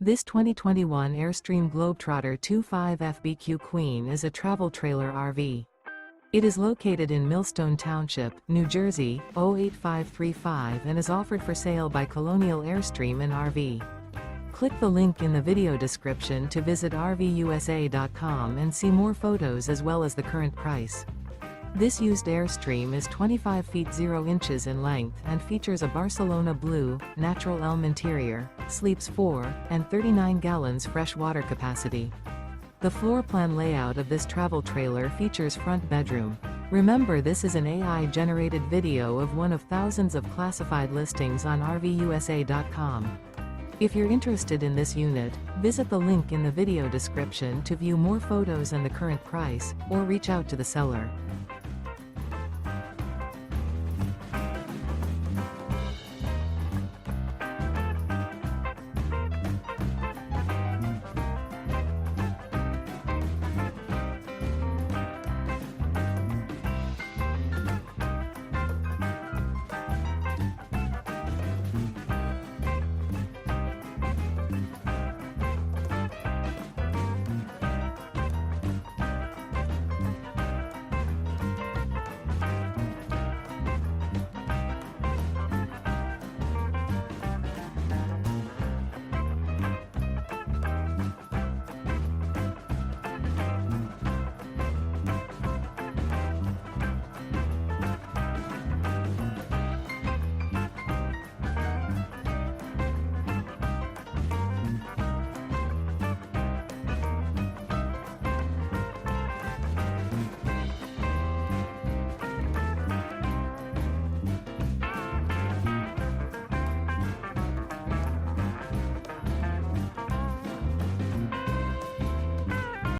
This 2021 Airstream Globetrotter 25 FBQ Queen is a travel trailer RV. It is located in Millstone Township, New Jersey, 08535 and is offered for sale by Colonial Airstream RV. Click the link in the video description to visit RVUSA.com and see more photos as well as the current price. This used Airstream is 25 feet 0 inches in length and features a Barcelona Blue, natural elm interior, sleeps 4, and 39 gallons fresh water capacity. The floor plan layout of this travel trailer features front bedroom. Remember, this is an AI-generated video of one of thousands of classified listings on RVUSA.com. If you're interested in this unit, visit the link in the video description to view more photos and the current price, or reach out to the seller.